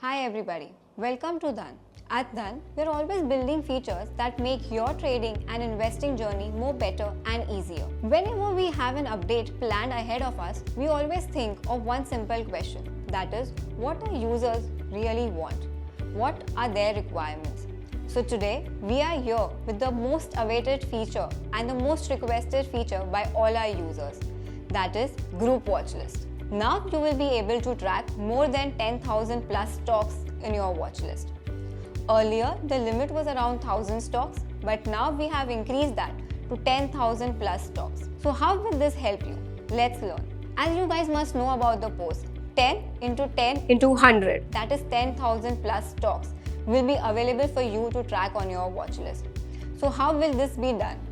Hi everybody, welcome to Dhan. At Dhan, we're always building features that make your trading and investing journey more better and easier. Whenever we have an update planned ahead of us, we always think of one simple question. That is, what our users really want? What are their requirements? So today, we are here with the most awaited feature and the most requested feature by all our users. That is Group Watchlist. Now you will be able to track more than 10,000 plus stocks in your watchlist. Earlier, the limit was around 1,000 stocks, but now we have increased that to 10,000 plus stocks. So how will this help you? Let's learn. As you guys must know about the post, 10 into 10 into 100, that is 10,000 plus stocks will be available for you to track on your watchlist. So how will this be done?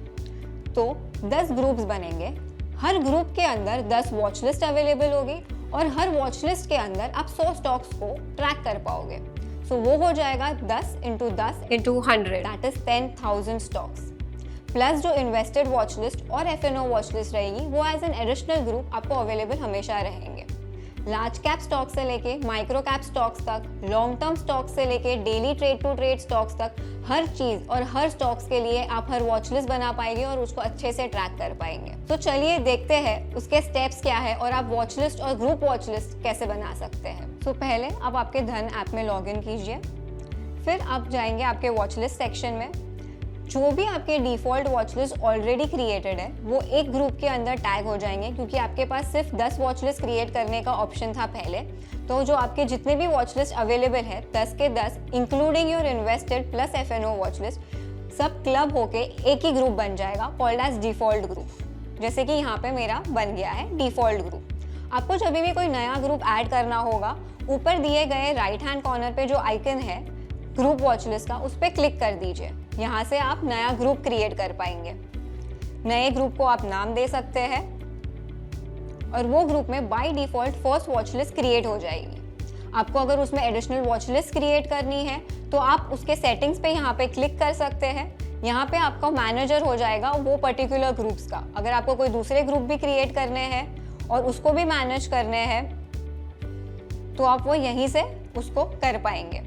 तो 10 groups बनेंगे, हर group के अंदर 10 watch list available होगी और हर watch list के अंदर आप 100 stocks को ट्रैक कर पाओगे. सो वो हो जाएगा 10 into 100, that is 10,000 stocks. Plus जो इन्वेस्टेड वॉच लिस्ट और FNO वॉच लिस्ट रहेगी वो एज एन एडिशनल ग्रुप आपको अवेलेबल हमेशा रहेंगे. लार्ज कैप स्टॉक से लेके माइक्रो कैप स्टॉक्स तक, लॉन्ग टर्म स्टॉक्स से लेके daily trade to trade stocks तक, हर चीज और हर स्टॉक्स के लिए आप हर वॉच लिस्ट बना पाएंगे और उसको अच्छे से ट्रैक कर पाएंगे. तो चलिए देखते हैं उसके स्टेप्स क्या है और आप वॉच लिस्ट और ग्रुप वॉच लिस्ट कैसे बना सकते हैं. तो पहले आप आपके धन ऐप में लॉग इन कीजिए, फिर आप जाएंगे आपके वॉच लिस्ट सेक्शन में. जो भी आपके default watch list already created है वो एक ग्रुप के अंदर टैग हो जाएंगे, क्योंकि आपके पास सिर्फ 10 वॉच लिस्ट क्रिएट करने का ऑप्शन था पहले. तो जो आपके जितने भी वॉच लिस्ट अवेलेबल है 10 के 10 including your invested plus FNO watch list सब क्लब होके एक ही ग्रुप बन जाएगा कॉल्ड एज डिफॉल्ट ग्रुप. जैसे कि यहाँ पे मेरा बन गया है डिफॉल्ट ग्रुप. आपको जब भी कोई नया ग्रुप ऐड करना होगा, ऊपर दिए गए राइट हैंड कॉर्नर पे जो आइकन है ग्रुप वॉच लिस्ट का, उस पर क्लिक कर दीजिए. यहाँ से आप नया ग्रुप क्रिएट कर पाएंगे. नए ग्रुप को आप नाम दे सकते हैं और वो ग्रुप में by default first watch list create हो जाएगी. आपको अगर उसमें एडिशनल वॉच लिस्ट क्रिएट करनी है तो आप उसके सेटिंग्स पे यहाँ पे क्लिक कर सकते हैं. यहाँ पे आपका मैनेजर हो जाएगा वो पर्टिकुलर ग्रुप्स का. अगर आपको कोई दूसरे ग्रुप भी क्रिएट करने हैं और उसको भी मैनेज करने हैं तो आप वो यहीं से उसको कर पाएंगे.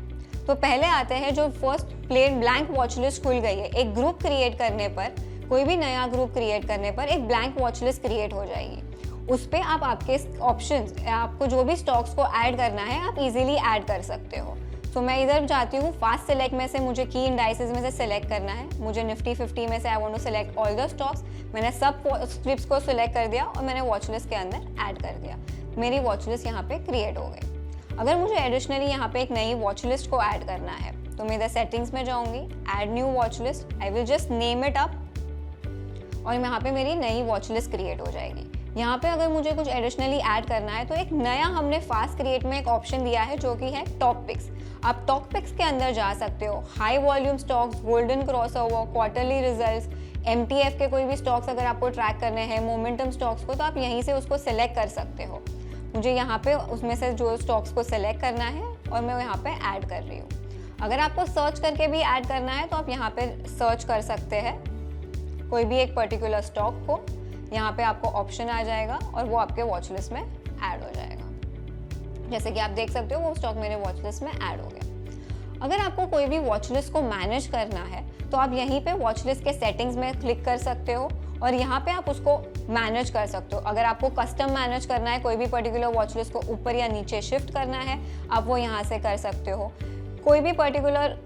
तो पहले आते हैं जो first plain blank watch list खुल गई है. एक ग्रुप क्रिएट करने पर, कोई भी नया ग्रुप क्रिएट करने पर एक ब्लैंक वॉच लिस्ट क्रिएट हो जाएगी. उस पर आप आपके ऑप्शंस, आपको जो भी स्टॉक्स को ऐड करना है आप इजीली ऐड कर सकते हो. तो मैं इधर जाती हूँ फास्ट सेलेक्ट में से, मुझे की इंडाइसेस में से सेलेक्ट करना है. मुझे निफ्टी 50 में से I want to select all the stocks. मैंने सब स्ट्रिप्स को सिलेक्ट कर दिया और मैंने वॉच लिस्ट के अंदर ऐड कर दिया. मेरी वॉच लिस्ट यहाँ पे क्रिएट हो गई. अगर मुझे एडिशनली यहाँ पे एक नई वॉच लिस्ट को ऐड करना है तो मैं इधर सेटिंग्स में जाऊँगी, add new watch list, I will just name it up और यहाँ पे मेरी नई वॉच लिस्ट क्रिएट हो जाएगी. यहाँ पे अगर मुझे कुछ एडिशनली ऐड करना है तो एक नया हमने फास्ट क्रिएट में एक ऑप्शन दिया है जो कि है टॉप पिक्स. आप टॉप पिक्स के अंदर जा सकते हो. High volume stocks, golden crossover, quarterly results, MTF के कोई भी स्टॉक्स अगर आपको ट्रैक करने हैं, मोमेंटम स्टॉक्स को, तो आप यहीं से उसको सिलेक्ट कर सकते हो. मुझे यहाँ पे उसमें से जो स्टॉक्स को सिलेक्ट करना है और मैं यहाँ पे ऐड कर रही हूँ. अगर आपको सर्च करके भी ऐड करना है तो आप यहाँ पे सर्च कर सकते हैं कोई भी एक पर्टिकुलर स्टॉक को. यहाँ पे आपको ऑप्शन आ जाएगा और वो आपके वॉच लिस्ट में ऐड हो जाएगा. जैसे कि आप देख सकते हो वो स्टॉक मेरे वॉच लिस्ट में ऐड हो गया. अगर आपको कोई भी वॉच लिस्ट को मैनेज करना है तो आप यहीं पे वॉच लिस्ट के सेटिंग्स में क्लिक कर सकते हो और यहाँ पे आप उसको मैनेज कर सकते हो. अगर आपको कस्टम मैनेज करना है, कोई भी पर्टिकुलर वॉच लिस्ट को ऊपर या नीचे शिफ्ट करना है, आप वो यहाँ से कर सकते हो. कोई भी पर्टिकुलर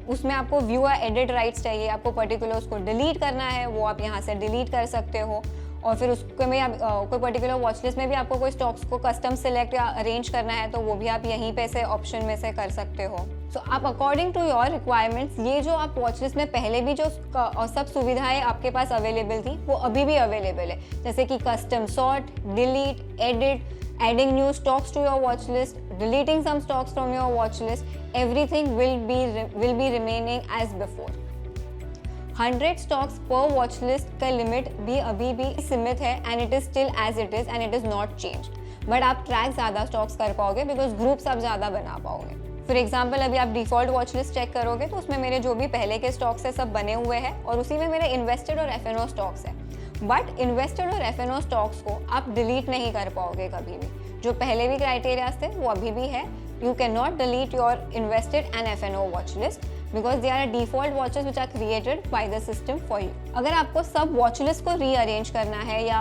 उसमें आपको व्यू या एडिट राइट्स चाहिए, आपको पर्टिकुलर उसको डिलीट करना है, वो आप यहाँ से डिलीट कर सकते हो. और फिर उसके में आप कोई पर्टिकुलर वॉच लिस्ट में भी आपको कोई स्टॉक्स को कस्टम सेलेक्ट या अरेंज करना है तो वो भी आप यहीं पे से ऑप्शन में से कर सकते हो. सो आप अकॉर्डिंग टू योर रिक्वायरमेंट्स ये जो आप वॉच लिस्ट में पहले भी जो सब सुविधाएं आपके पास अवेलेबल थी वो अभी भी अवेलेबल है. जैसे कि custom sort, delete, edit, adding new stocks to your watch list, deleting some stocks from your watch list, everything will be remaining as before. 100 stocks per watch list का लिमिट भी अभी भी सीमित है and it is still as it is and it is not changed. But आप track ज़्यादा stocks कर पाओगे बिकॉज ग्रुप्स आप ज़्यादा बना पाओगे. फॉर एग्जाम्पल अभी आप डिफॉल्ट वॉच लिस्ट चेक करोगे तो उसमें मेरे जो भी पहले के स्टॉक्स है सब बने हुए हैं और उसी में मेरे इन्वेस्टेड और FNO स्टॉक्स है. बट इन्वेस्टेड और FNO स्टॉक्स को आप डिलीट नहीं कर पाओगे कभी भी. जो पहले भी क्राइटेरियाज थे वो अभी भी है. you cannot delete your invested and F&O watch list because they are default watches which are created by the system for you. अगर आपको सब watch list को rearrange करना है या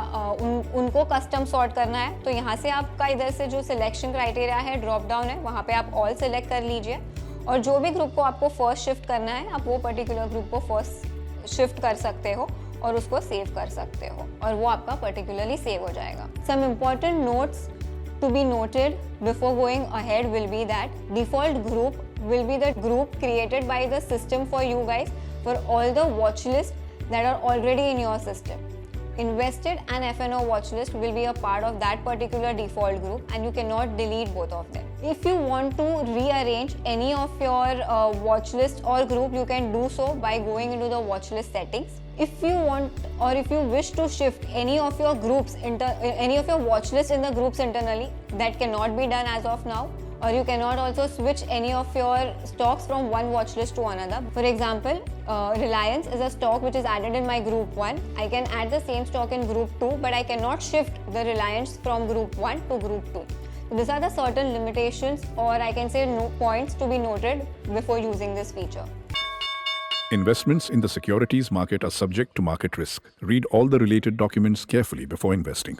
उनको custom sort करना है तो यहाँ से आपका इधर से जो selection criteria है drop down है, वहाँ पे आप all select कर लीजिए और जो भी ग्रुप को आपको first shift करना है आप वो particular ग्रुप को first shift कर सकते हो और उसको सेव कर सकते हो और वो आपका particularly सेव हो जाएगा. Some important notes to be noted before going ahead will be that default group will be the group created by the system for you guys for all the watch lists that are already in your system. Invested and F&O watch list will be a part of that particular default group and you cannot delete both of them. If you want to rearrange any of your watch list or group, you can do so by going into the watch list settings. If you want or if you wish to shift any of your groups, any of your watch list in the groups internally, that cannot be done as of now. Or you cannot also switch any of your stocks from one watch list to another. For example, Reliance is a stock which is added in my group 1. I can add the same stock in group 2, but I cannot shift the Reliance from group 1 to group 2. So these are the certain limitations or I can say points to be noted before using this feature. Investments in the securities market are subject to market risk. Read all the related documents carefully before investing.